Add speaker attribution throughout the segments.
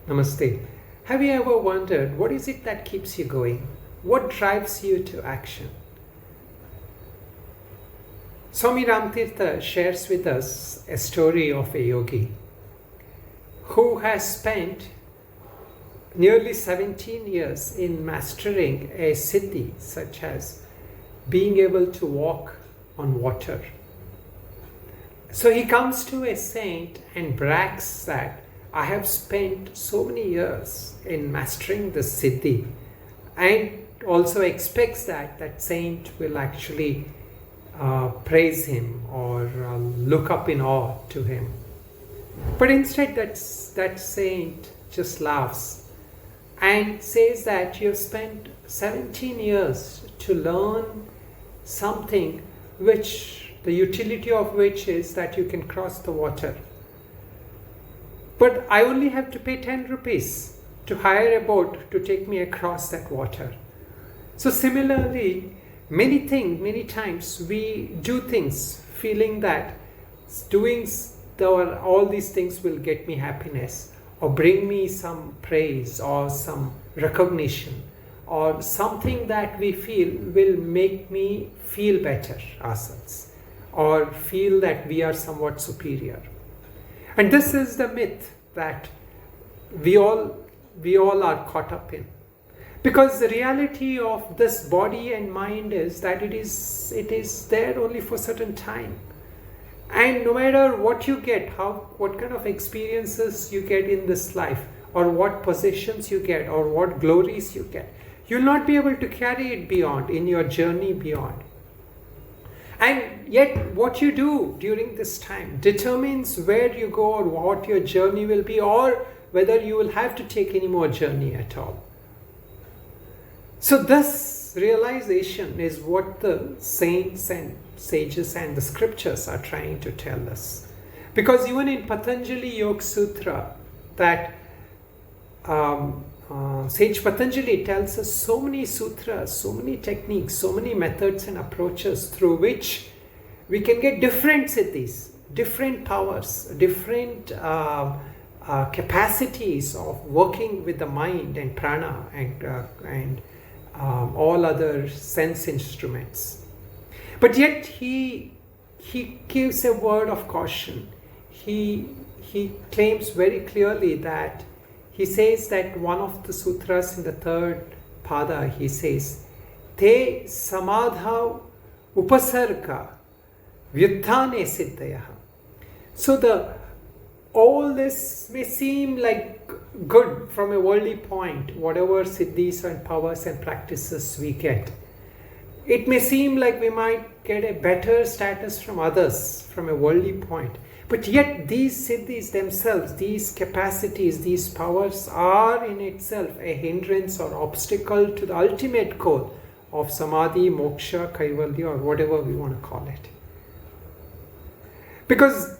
Speaker 1: Namaste. Have you ever wondered what is it that keeps you going? What drives you to action? Swami Ramatheertha shares with us a story of a yogi who has spent nearly 17 years in mastering a siddhi such as being able to walk on water. So he comes to a saint and brags that I have spent so many years in mastering the siddhi, and also expects that that saint will actually praise him or look up in awe to him. But instead that saint just laughs and says that you have spent 17 years to learn something which the utility of which is that you can cross the water. But I only have to pay 10 rupees to hire a boat to take me across that water. So similarly, many times we do things feeling that doing all these things will get me happiness or bring me some praise or some recognition or something that we feel will make me feel better ourselves or feel that we are somewhat superior. And this is the myth that we all are caught up in. Because the reality of this body and mind is that it is there only for a certain time. And no matter what you get, what kind of experiences you get in this life, or what possessions you get, or what glories you get, you'll not be able to carry it beyond, in your journey beyond. And yet what you do during this time determines where you go or what your journey will be, or whether you will have to take any more journey at all. So this realization is what the saints and sages and the scriptures are trying to tell us. Because even in Patanjali Yoga Sutra, that Sage Patanjali tells us so many sutras, so many techniques, so many methods and approaches through which we can get different siddhis, different powers, different capacities of working with the mind and prana and all other sense instruments. But yet he gives a word of caution. He claims very clearly that he says that one of the sutras in the third pada, he says, Te samadha upasarga vyuthane siddhaya. So all this may seem like good from a worldly point, whatever siddhis and powers and practices we get. It may seem like we might get a better status from others from a worldly point. But yet these siddhis themselves, these capacities, these powers are in itself a hindrance or obstacle to the ultimate goal of samadhi, moksha, kaivalya, or whatever we want to call it. Because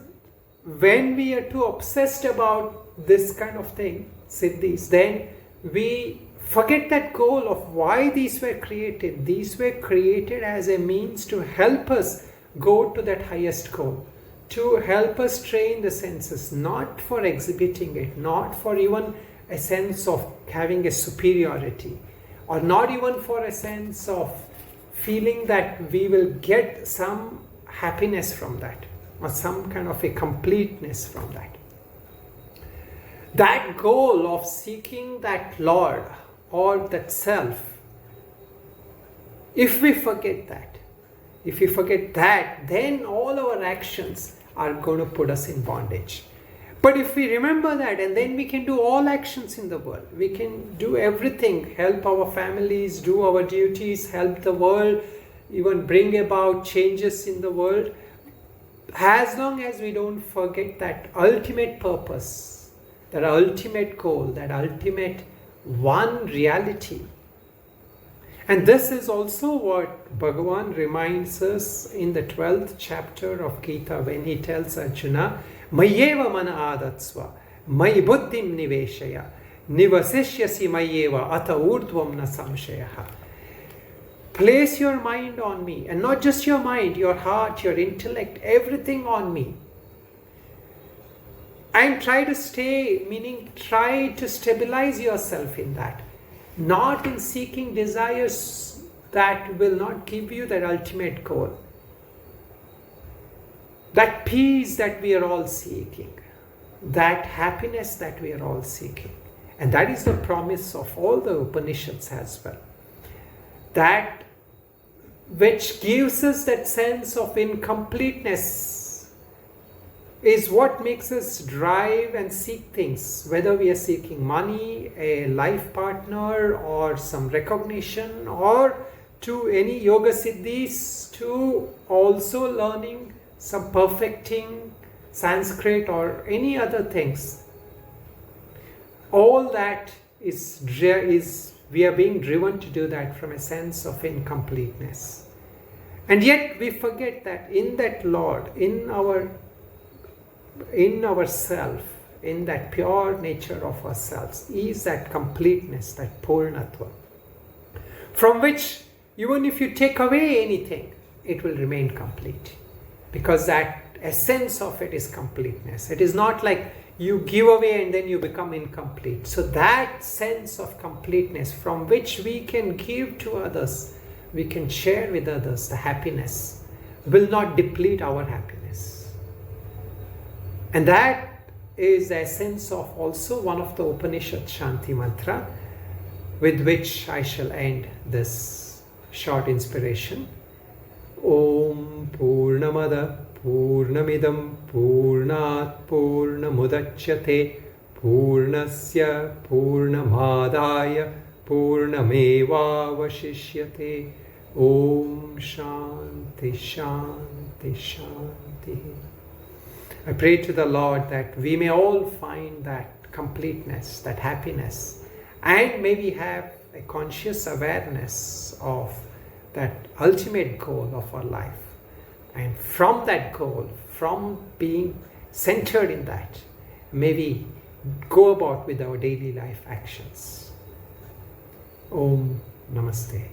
Speaker 1: when we are too obsessed about this kind of thing, siddhis, then we forget that goal of why these were created. These were created as a means to help us go to that highest goal, to help us train the senses, not for exhibiting it, not for even a sense of having a superiority, or not even for a sense of feeling that we will get some happiness from that, or some kind of a completeness from that. That goal of seeking that Lord or that self, if we forget that, then all our actions are going to put us in bondage. But if we remember that, and then we can do all actions in the world, we can do everything, help our families, do our duties, help the world, even bring about changes in the world, as long as we don't forget that ultimate purpose, that ultimate goal, that ultimate one reality. And this is also what Bhagavan reminds us in the 12th chapter of Gita when he tells Arjuna, Mayeva mana adatsva, May buddhim niveshaya, Nivasishyasi mayeva ata urdhvam na samshayaha. Place your mind on me, and not just your mind, your heart, your intellect, everything on me. And try to stay, meaning try to stabilize yourself in that. Not in seeking desires that will not give you that ultimate goal. That peace that we are all seeking. That happiness that we are all seeking. And that is the promise of all the Upanishads as well. That which gives us that sense of incompleteness is what makes us drive and seek things, whether we are seeking money, a life partner, or some recognition, or to any yoga siddhis, to also learning some perfecting Sanskrit or any other things. All that is we are being driven to do that from a sense of incompleteness. And yet we forget that in that Lord, in ourself, in that pure nature of ourselves, is that completeness, that purnatva, from which even if you take away anything, it will remain complete. Because that essence of it is completeness. It is not like you give away and then you become incomplete. So that sense of completeness from which we can give to others, we can share with others the happiness, will not deplete our happiness. And that is the essence of also one of the Upanishad Shanti mantra, with which I shall end this short inspiration. Om Purnamada Purnamidam Purnat Purnamudachyate Purnasya Purnamadaya Purnameva Vashishyate. Om Shanti Shanti Shanti. I pray to the Lord that we may all find that completeness, that happiness, and maybe have a conscious awareness of that ultimate goal of our life. And from that goal, from being centered in that, may we go about with our daily life actions. Om Namaste.